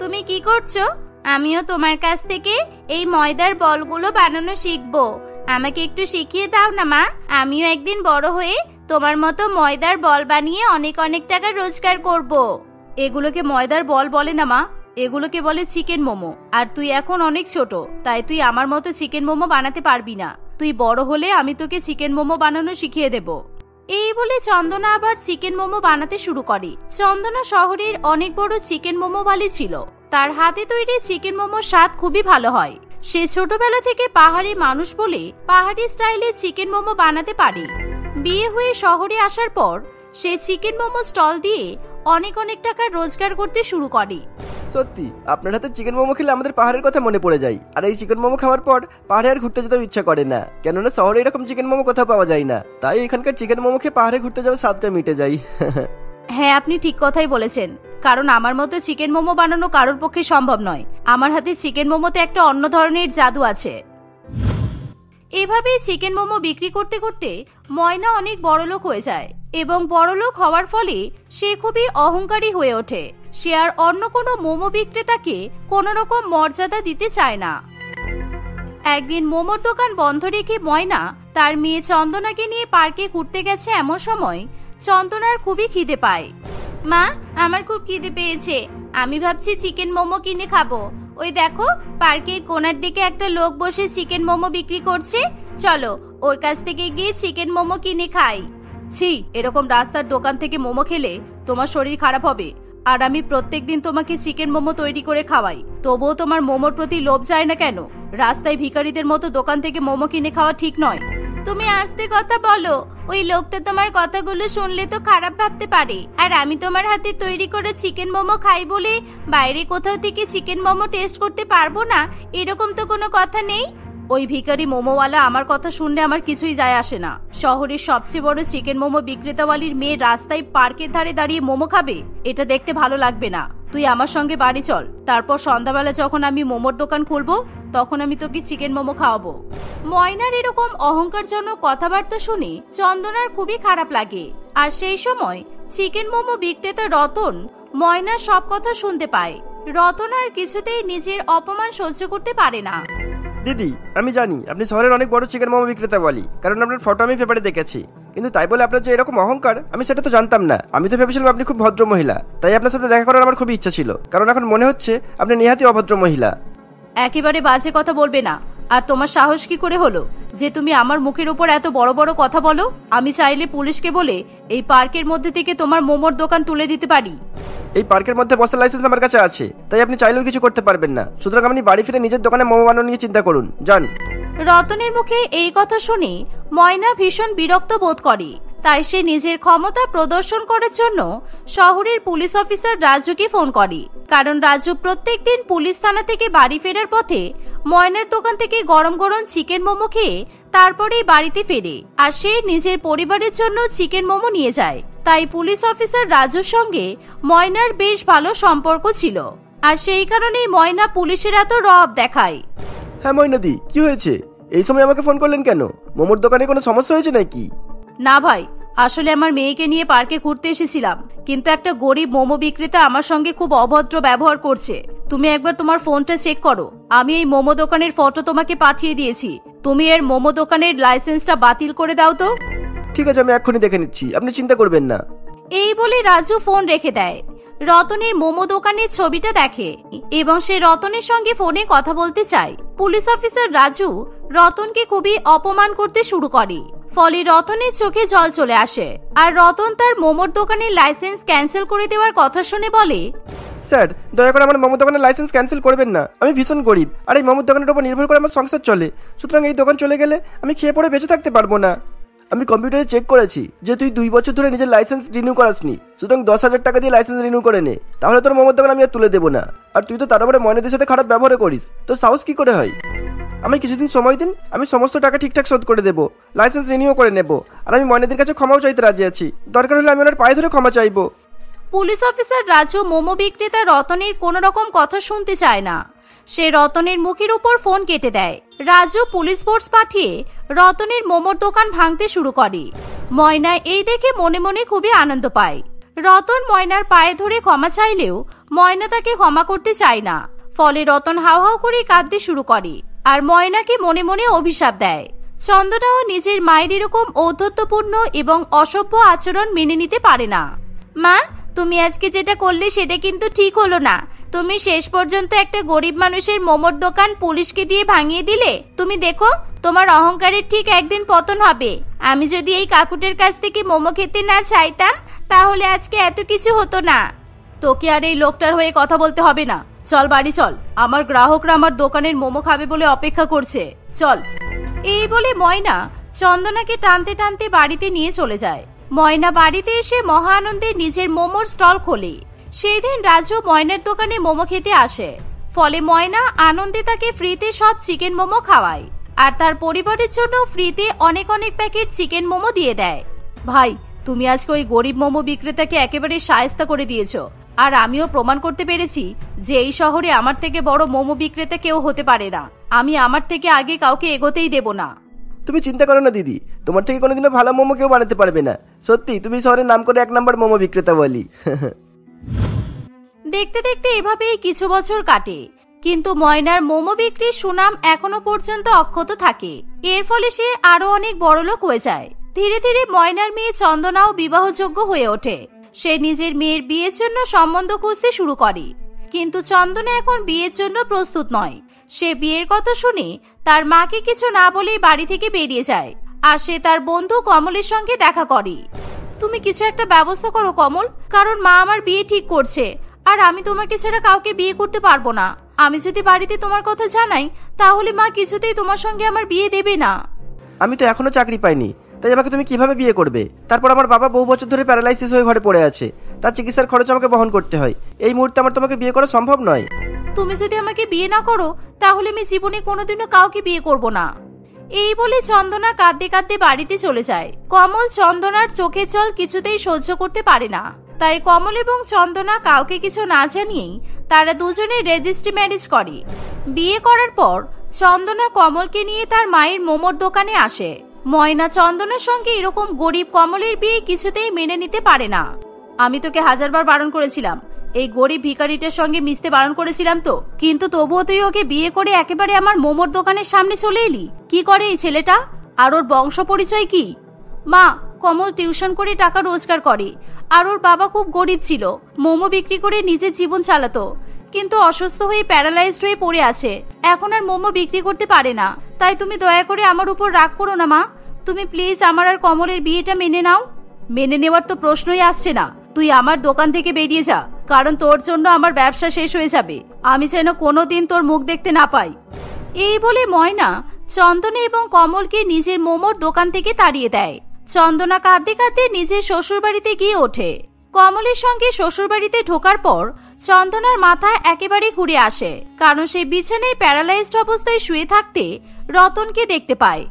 তুমি কি করছো? আমিও তোমার কাছ থেকে এই ময়দার বলগুলো বানানো শিখবো। আমাকে একটু শিখিয়ে দাও না মা। আমিও একদিন বড় হয়ে তোমার মতো ময়দার বল বানিয়ে অনেক অনেক টাকা রোজগার করব। এগুলোকে ময়দার বল বলে না মা, এগুলোকে বলে চিকেন মোমো। আর তুই এখন অনেক ছোট, তাই তুই আমার মতো চিকেন মোমো বানাতে পারবি না। তুই বড় হলে আমি তোকে চিকেন মোমো বানানো শিখিয়ে দেব। এই বলে চন্দনা আবার চিকেন মোমো বানাতে শুরু করে। চন্দনা শহরের অনেক বড় চিকেন মোমো বালি ছিল। তার হাতে তৈরি চিকেন মোমোর স্বাদ খুবই ভালো হয়। সে ছোটবেলা থেকে পাহাড়ি মানুষ বলে পাহাড়ি স্টাইলে চিকেন মোমো বানাতে পারে। বিয়ে হয়ে শহরে আসার পর সে চিকেন মোমো স্টল দিয়ে অনেক অনেক টাকা রোজগার করতে শুরু করে। সত্যি আপনার হাতে চিকেন মোমো খেলে আমাদের পাহাড়ের কথা মনে পড়ে যায়। আর এই চিকেন মোমো খাওয়ার পর পাহাড়ে আর ঘুরতে যেতেও ইচ্ছা করে না, কেননা শহরে এরকম চিকেন মোমো কোথাও পাওয়া যায় না। তাই এখানকার চিকেন মোমো খেয়ে পাহাড়ে ঘুরতে যাওয়ার স্বাদটা মিটে যায়। হ্যাঁ, আপনি ঠিক কথাই বলেছেন, কারণ আমার মতো চিকেন মোমো বানানো কারোর পক্ষে সম্ভব নয়। আমার হাতে চিকেন মোমোতে একটা অন্য ধরনের জাদু আছে। এভাবেই চিকেন মোমো বিক্রি করতে করতে ময়না অনেক বড়লোক হয়ে যায় এবং বড়লোক হওয়ার ফলে সে খুবই অহংকারী হয়ে ওঠে। সে আর অন্য কোনো মোমো বিক্রেতাকে কোনো রকম মর্যাদা দিতে চায় না। একদিন মোমোর দোকান বন্ধ রেখে ময়না তার মেয়ে চন্দনাকে নিয়ে পার্কে ঘুরতে গেছে। এমন সময় চন্দনার খুবই খিদে পায়। মা, আমার খুব খিদে পেয়েছে, আমি ভাবছি চিকেন মোমো কিনে খাবো। ওই দেখো, পার্কের কোণার দিকে একটা লোক বসে চিকেন মোমো বিক্রি করছে, চলো ওর কাছ থেকে গিয়ে চিকেন মোমো কিনে খাই। ছি, এরকম রাস্তার দোকান থেকে মোমো খেলে তোমার শরীর খারাপ হবে। আর আমি প্রত্যেকদিন তোমাকে চিকেন মোমো তৈরি করে খাওয়াই, তবুও তোমার মোমোর প্রতি লোভ যায় না কেন? রাস্তায় ভিখারিদের মতো দোকান থেকে মোমো কিনে খাওয়া ঠিক নয়। তুমি আস্তে কথা বলো, ওই লোকটা তোমার কথাগুলো শুনলে তো খারাপ ভাবতে পারে। আর আমি তোমার হাতে তৈরি করে চিকেন মোমো খাই বলে বাইরে কোথাও থেকে চিকেন মোমো টেস্ট করতে পারবো না, এরকম তো কোনো কথা নেই। ওই ভিখারি মোমোওয়ালা আমার কথা শুনলে আমার কিছুই যায় আসে না। শহরের সবচেয়ে বড় চিকেন মোমো বিক্রেতাওয়ালির মেয়ে রাস্তায় পার্কের ধারে দাঁড়িয়ে মোমো খাবে, এটা দেখতে ভালো লাগবে না। তুই আমার সঙ্গে বাড়ি চল, তারপর সন্ধ্যাবেলা যখন আমি মোমোর দোকান খুলবো তখন আমি তোকে চিকেন মোমো খাওয়াবো। ময়নার এরকম অহংকারজনক কথাবার্তা শুনে চন্দনার খুবই খারাপ লাগে। আর সেই সময় চিকেন মোমো বিক্রেতা রতন ময়নার সব কথা শুনতে পায়। রতন আর কিছুতেই নিজের অপমান সহ্য করতে পারে না। দিদি, আমি জানি আপনি শহরের অনেক বড় চিকেন মোমো বিক্রেতা বলি, কারণ আপনার ফটো আমি পেপারে দেখেছি। কিন্তু তাই বলে আপনার যে এরকম অহংকার, আমি সেটা তো জানতাম না। আমি তো ভেবেছিলাম আপনি খুব ভদ্র মহিলা, তাই আপনার সাথে দেখা করার আমার খুবই ইচ্ছা ছিল। কারণ এখন মনে হচ্ছে আপনি নেহাতই অভদ্র মহিলা। একেবারে বাজে কথা বলবে না। আর তোমার সাহস কি করে হলো যে তুমি আমার মুখের উপর এত বড় বড় কথা বলো? আমি চাইলে পুলিশকে বলে এই পার্কের মধ্যে থেকে তোমার মোমোর দোকান তুলে দিতে পারি। এই পার্কের মধ্যে বসার লাইসেন্স আমার কাছে আছে, তাই আপনি চাইলেও কিছু করতে পারবেন না। সুতরাং আপনি বাড়ি ফিরে নিজের দোকানে মোমো বানানো নিয়ে চিন্তা করুন, যান। রতনের মুখে এই কথা শুনে ময়না ভীষণ বিরক্ত বোধ করে। তাই সে নিজের ক্ষমতা প্রদর্শন করার জন্য শহরের পুলিশ অফিসার রাজুকে ফোন করে। কারণ রাজু প্রত্যেকদিন পুলিশ থানা থেকে বাড়ি ফেরার পথে ময়নার দোকান থেকে গরম গরম চিকেন মোমো খেয়ে তারপরেই বাড়িতে ফেরে। আর সে নিজের পরিবারের জন্য চিকেন মোমো নিয়ে যায়। তাই পুলিশ অফিসার রাজুর সঙ্গে ময়নার বেশ ভালো সম্পর্ক ছিল। আর সেই কারণেই ময়না পুলিশের এত রব দেখায়। হ্যাঁ ময়নাদি, কি হয়েছে? এই সময় আমাকে ফোন করলেন কেন? মোমোর দোকানে কোনো সমস্যা হয়েছে নাকি? না ভাই, আসলে আমার মেয়েকে নিয়ে পার্কে ঘুরতে এসেছিলাম, কিন্তু একটা গরিব মোমো বিক্রেতা আমার সঙ্গে খুব অভদ্র ব্যবহার করছে। তুমি একবার তোমার ফোনটা চেক করো। আমি এই মোমো দোকানের ফটো তোমাকে পাঠিয়ে দিয়েছি। তুমি এর মোমো দোকানের লাইসেন্সটা বাতিল করে দাও তো। ঠিক আছে, আমি এক্ষুনি দেখে নিচ্ছি, আপনি চিন্তা করবেন না। এই বলে রাজু ফোন রেখে দেয়। রতনের মোমো দোকানের ছবিটা দেখে এবং সে রতনের সঙ্গে ফোনে কথা বলতে চায়। পুলিশ অফিসার রাজু রতনকে খুবই অপমান করতে শুরু করে। ফলে রতনের চোখে জল চলে আসে। আর রতন তার মোমোর দোকানের লাইসেন্স ক্যান্সেল করে দেওয়ার কথা শুনে বলে, স্যার দয়া করে আমার মোমো দোকানের লাইসেন্স ক্যান্সেল করবেন না। আমি ভীষণ গরিব, আর এই মোমোর দোকানের উপর নির্ভর করে আমার সংসার চলে। সুতরাং এই দোকান চলে গেলে আমি খেয়ে পড়ে বেঁচে থাকতে পারবো না। আমি কম্পিউটারে চেক করেছি যে তুই 2 বছর ধরে নিজের লাইসেন্স রিনিউ করাসনি। সুতরাং 10,000 টাকা দিয়ে লাইসেন্স রিনিউ করে নে, তাহলে তোর মোমোর দোকান আমি আর তুলে দেবো না। আর তুই তো তার উপরে ময়নাদের সাথে খারাপ ব্যবহার করিস, তোর সাহস কি করে হয়? আমি কিছুদিন সময় দিন, আমি সমস্ত টাকা ঠিকঠাক শোধ করে দেবো, লাইসেন্স রিনিউ করে নেব। আর আমি ময়নাদের কাছে ক্ষমাও চাইতে রাজি আছি। দরকার হলে আমি ওনার পায়ে ধরে ক্ষমা চাইবো। পুলিশ অফিসার রাজু মোমো বিক্রেতা রতনের কোনো রকম কথা শুনতে চায় না। সে রতনের মুখের উপর ফোন কেটে দেয়। রাজু পুলিশ ফোর্স পাঠিয়ে রতনের মোমোর দোকান ভাঙতে শুরু করে। ময়না এই দেখে মনে মনে খুবই আনন্দ পায়। রতন ময়নার পায়ে ধরে ক্ষমা চাইলেও ময়না তাকে ক্ষমা করতে চায় না। ফলে রতন হাউ হাউ করে কাঁদতে শুরু করে আর ময়নাকে মনে মনে অভিশাপ দেয়। চন্দনাও নিজের মায়ের এরকম ঔদ্ধত্যপূর্ণ এবং অসভ্য আচরণ মেনে নিতে পারে না। মা, তুমি আজকে যেটা করলে সেটা কিন্তু ঠিক হলো না। তুমি শেষ পর্যন্ত একটা গরিব মানুষের মোমোর দোকান পুলিশকে দিয়ে ভাঙিয়ে দিলে। তুমি দেখো, তোমার অহংকারের ঠিক একদিন পতন হবে। আমি যদি এই কাকুটের কাছ থেকে মোমো খেতে না চাইতাম তাহলে আজকে এত কিছু হতো না। তোকে আর এই লোকটার হয়ে কথা বলতে হবে না। চল বাড়ি চল, আমার গ্রাহকরা আমার দোকানের মোমো খাবে বলে অপেক্ষা করছে। চল। এই বলে ময়না চন্দনাকে টানতে টানতে বাড়িতে নিয়ে চলে যায়। ময়না বাড়িতে এসে মহা আনন্দে নিজের মোমোর স্টল খোলে। সেই দিন রাজু ময়নার দোকানে মোমো খেতে আসে। ফলে ময়না আনন্দে তাকে ফ্রিতে সব চিকেন মোমো খাওয়ায় আর তার পরিবারের জন্য ফ্রিতে অনেক অনেক প্যাকেট চিকেন মোমো দিয়ে দেয়। ভাই, তুমি আজকে ওই গরিব মোমো বিক্রেতাকে একেবারে শায়েস্তা করে দিয়েছো। আর আমিও প্রমাণ করতে পেরেছি যে এই শহরে আমার থেকে বড় মোমো বিক্রেতা কেউ হতে পারে না। আমি আমার থেকে আগে কাউকে এগোতেই দেব না। তুমি চিন্তা করো না দিদি, তোমার থেকে কোনোদিনও ভালো মোমো কেউ বানাতে পারবে না। সত্যি তুমি শহরের নাম করে 1 নম্বর মোমো বিক্রেতা বলি। দেখতে দেখতে এভাবেই কিছু বছর কাটে, কিন্তু ময়নার মোমো বিক্রির সুনাম এখনো পর্যন্ত অক্ষত থাকে। এর ফলে সে আরো অনেক বড়লোক হয়ে যায়। ধীরে ধীরে ময়নার মেয়ে চন্দনাও বিবাহযোগ্য হয়ে ওঠে। সে নিজের মেয়ের বিয়ের জন্য সম্বন্ধ খুঁজতে শুরু করে, কিন্তু চন্দনা এখন বিয়ের জন্য প্রস্তুত নয়। সে বিয়ের কথা শুনে তার মাকে কিছু না বলেই বাড়ি থেকে বেরিয়ে যায় আর সে তার বন্ধু কমলের সঙ্গে দেখা করে। তুমি কিছু একটা ব্যবস্থা করো কমল, কারণ মা আমার বিয়ে ঠিক করছে আর আমি তোমাকে ছাড়া কাউকে বিয়ে করতে পারবো না। আমি যদি বাড়িতে তোমার কথা জানাই তাহলে মা কিছুতেই তোমার সঙ্গে আমার বিয়ে দেবে না। আমি তো এখনো চাকরি পাইনি, তাই আমাকে তুমি কিভাবে বিয়ে করবে? তারপর আমার বাবা বহু বছর ধরে প্যারালাইসিস হয়ে ঘরে পড়ে আছে, তার চিকিৎসার খরচ আমাকে বহন করতে হয়। এই মুহূর্তে আমার তোমাকে বিয়ে করা সম্ভব নয়। তুমি যদি আমাকে বিয়ে না করো তাহলে আমি জীবনে কোনোদিনও কাউকে বিয়ে করব না। এই বলে চন্দনা কাঁদতে কাঁদতে বাড়িতে চলে যায়। কমল চন্দনার চোখের জল কিছুতেই সহ্য করতে পারে না, তাই কমল এবং চন্দনা কাউকে কিছু না জানিয়েই তারা দুজনে রেজিস্ট্রি ম্যারেজ করে। বিয়ে করার পর চন্দনা কমলকে নিয়ে তার মায়ের মোমোর দোকানে আসে। ময়না চন্দনার সঙ্গে এরকম গরিব কমলের বিয়ে কিছুতেই মেনে নিতে পারে না। আমি তোকে 1000 বার বারণ করেছিলাম, এই গরিব ভিখারিটার সঙ্গে মিশতে বারণ করেছিলাম তো, কিন্তু তবুও তুই ওকে বিয়ে করে একেবারে আমার মোমোর দোকানের সামনে চলে এলি। কি করে এই ছেলেটা, আর ওর বংশ পরিচয় কি? মা, কমল টিউশন করে টাকা রোজগার করে আর ওর বাবা খুব গরিব ছিল। মোমো বিক্রি করে নিজের জীবন চালাতো, কিন্তু অসুস্থ হয়ে প্যারালাইজড হয়ে পড়ে আছে। এখন আর মোমো বিক্রি করতে পারে না। তাই তুমি দয়া করে আমার উপর রাগ করো না মা। তুমি প্লিজ আমার আর কমলের বিয়েটা মেনে নাও। মেনে নেওয়ার তো প্রশ্নই আসছে না। তুই আমার দোকান থেকে বেরিয়ে যা, কারণ তোর জন্য আমার ব্যবসা শেষ হয়ে যাবে। আমি যেন কোনোদিন তোর মুখ দেখতে না পাই। এই বলে ময়না চন্দনা এবং কমলকে নিজের মোমোর দোকান থেকে তাড়িয়ে দেয়। চন্দনা কাঁদতে কাঁদতে নিজের শ্বশুর বাড়িতে গিয়ে ওঠে। কমলের সঙ্গে শ্বশুর বাড়িতে ঢোকার পর চন্দনার মাথা একেবারে ঘুরে আসে, কারণ সে বিছানায় প্যারালাইজড অবস্থায় শুয়ে থাকতে রতনকে দেখতে পায়।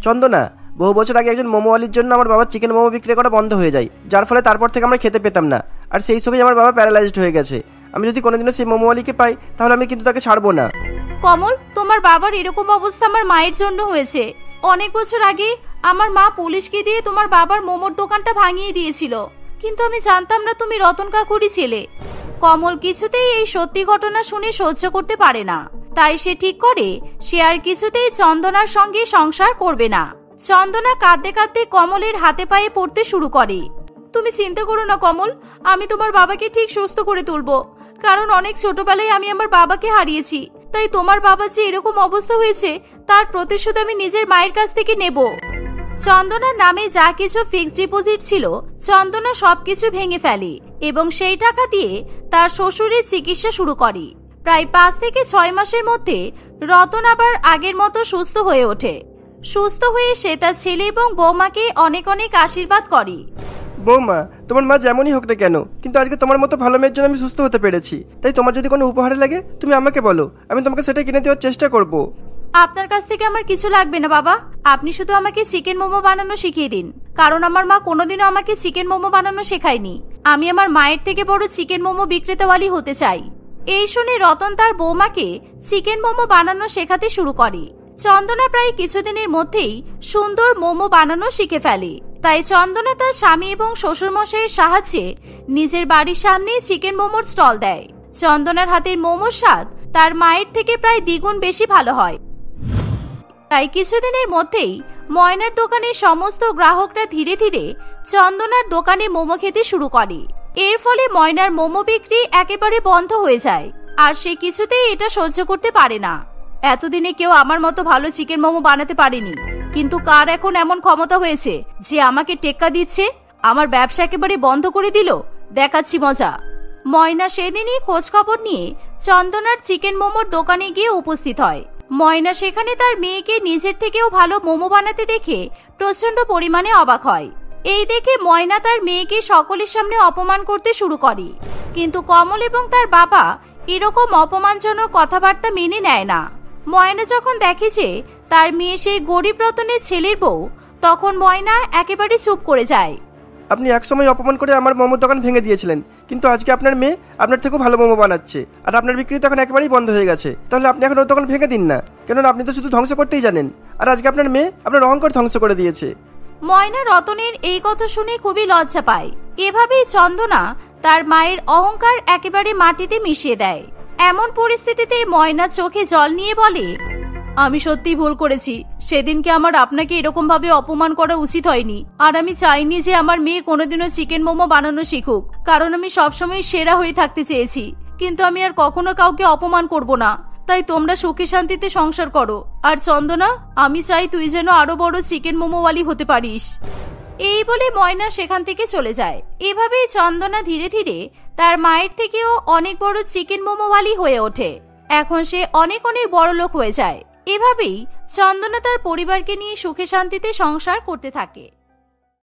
চন্দনা, বহু বছর আগে একজন মোমোওয়ালির জন্য আমার বাবা চিকেন মোমো বিক্রি করা বন্ধ হয়ে যায়, যার ফলে তারপর থেকে আমরা খেতে পেতাম না। আর সেই সময় আমার বাবা প্যারালাইজড হয়ে গেছে। আমি যদি কোনোদিনও সেই মোমোওয়ালিকে পাই তাহলে আমি কিন্তু তাকে ছাড়বো না। কমল, তোমার বাবার এরকম অবস্থা আমার মায়ের জন্য হয়েছে। অনেক বছর আগে আমার মা পুলিশকে দিয়ে তোমার বাবার মোমোর দোকানটা ভাঙিয়ে দিয়েছিল, কিন্তু আমি জানতাম না তুমি রতন কাকুরই ছেলে। কমল কিছুতেই এই সত্যি ঘটনা শুনে সহ্য করতে পারে না, তাই সে ঠিক করে সে আর কিছুতেই চন্দনার সঙ্গে সংসার করবে না। চন্দনা কাঁদতে কাঁদতে কমলের হাতে পায়ে পড়তে শুরু করে। তুমি চিন্তা করো না কমল, আমি তোমার বাবাকে ঠিক সুস্থ করে তুলবো, কারণ অনেক ছোটবেলায় আমি আমার বাবাকে হারিয়েছি। তাই তোমার বাবা যে এরকম অবস্থা হয়েছে তার প্রতিশোধ আমি নিজের মায়ের কাছ থেকে নেব। চন্দনার নামে যা কিছু ফিক্সড ডিপোজিট ছিল চন্দনা সবকিছু ভেঙে ফেলে এবং সেই টাকা দিয়ে তার শ্বশুরের চিকিৎসা শুরু করে। প্রায় 5 থেকে 6 মাসের মধ্যে রতন আবার আগের মতো সুস্থ হয়ে ওঠে। সুস্থ হয়ে সে তার ছেলে এবং বৌমাকে অনেক অনেক আশীর্বাদ করে। বৌমা, তোমার মা যেমনই হোক না কেন, কিন্তু আজকে তোমার মতো ভালো মেয়ের জন্য আমি সুস্থ হতে পেরেছি। তাই তোমার যদি কোনো উপহার লাগে তুমি আমাকে বলো, আমি তোমাকে সেটা কিনে দেওয়ার চেষ্টা করব। আপনার কাছ থেকে আমার কিছু লাগবে না বাবা, আপনি শুধু আমাকে চিকেন মোমো বানানো শিখিয়ে দিন, কারণ আমার মা কোনোদিনও আমাকে চিকেন মোমো বানানো শেখায়নি। আমি আমার মায়ের থেকে বড় চিকেন মোমো বিক্রেতাওয়ালি হতে চাই। এই শুনে রতন তার বৌমাকে চিকেন মোমো বানানো শেখাতে শুরু করে। চন্দনা প্রায় কিছুদিনের মধ্যেই সুন্দর মোমো বানানো শিখে ফেলে। তাই চন্দনা তার স্বামী এবং শ্বশুরমশাইয়ের সাহায্যে নিজের বাড়ির সামনে চিকেন মোমোর স্টল দেয়। চন্দনার হাতের মোমোর স্বাদ তার মায়ের থেকে প্রায় দ্বিগুণ বেশি ভালো হয়। তাই কিছুদিনের মধ্যেই ময়নার দোকানের সমস্ত গ্রাহকরা ধীরে ধীরে চন্দনার দোকানে মোমো খেতে শুরু করে। এর ফলে ময়নার মোমো বিক্রি একেবারে বন্ধ হয়ে যায়, আর সে কিছুতেই এটা সহ্য করতে পারে না। এতদিনে কেউ আমার মতো ভালো চিকেন মোমো বানাতে পারেনি, কিন্তু কার এখন এমন ক্ষমতা হয়েছে যে আমাকে টেক্কা দিচ্ছে, আমার ব্যবসা একেবারে বন্ধ করে দিল, দেখাচ্ছি মজা। ময়না সেদিনই খোঁজ খবর নিয়ে চন্দনার চিকেন মোমোর দোকানে গিয়ে উপস্থিত হয়। ময়না সেখানে তার মেয়েকে নিজের থেকেও ভালো মোমো বানাতে দেখে প্রচন্ড পরিমাণে অবাক হয়। এই দেখে ময়না তার মেয়েকে সকলের সামনে অপমান করতে শুরু করে, কিন্তু কমল এবং তার বাবা এরকম অপমানজনক কথাবার্তা মেনে নেয় না। ময়না যখন দেখে যে তার মেয়ে সেই গরিব রতনের ছেলের বউ, তখন ময়না একেবারে চুপ করে যায়। আপনি একসময় অপমান করে আমার মোমোর দোকান ভেঙে দিয়েছিলেন, কিন্তু আজকে আপনার মেয়ে আপনার থেকেও ভালো মোমো বানাচ্ছে, আর আপনার বিক্রি তো এখন একেবারেই বন্ধ হয়ে গেছে। তাহলে আপনি এখন ওর দোকান ভেঙে দিন না, কেননা আপনি তো শুধু ধ্বংস করতেই জানেন, আর আজকে আপনার মেয়ে আপনার অহংকার ধ্বংস করে দিয়েছে। ময়না রতনের এই কথা শুনে খুবই লজ্জা পায়। এভাবেই চন্দনা তার মায়ের অহংকার একেবারে মাটিতে মিশিয়ে দেয়। এমন পরিস্থিতিতে ময়না চোখে জল নিয়ে বলে, আমি সত্যি ভুল করেছি। সেদিনকে আমার আপনাকে এরকম ভাবে অপমান করা উচিত হয়নি, আর আমি চাইনি যে আমার মেয়ে কোনোদিনও চিকেন মোমো বানানো শিখুক, কারণ আমি সবসময় সেরা হয়ে থাকতে চেয়েছি। কিন্তু আমি আর কখনো কাউকে অপমান করব না। তাই তোমরা সুখে শান্তিতে সংসার করো। আর চন্দনা, আমি চাই তুই যেন আরো বড় চিকেন মোমোওয়ালি হতে পারিস। এই বলে ময়না সেখান থেকে চলে যায়। এভাবেই চন্দনা ধীরে ধীরে তার মায়ের থেকেও অনেক বড় চিকেন মোমোওয়ালি হয়ে ওঠে। এখন সে অনেক অনেক বড় লোক হয়ে যায়। এভাবেই চন্দনা তার পরিবারকে নিয়ে সুখে শান্তিতে সংসার করতে থাকে।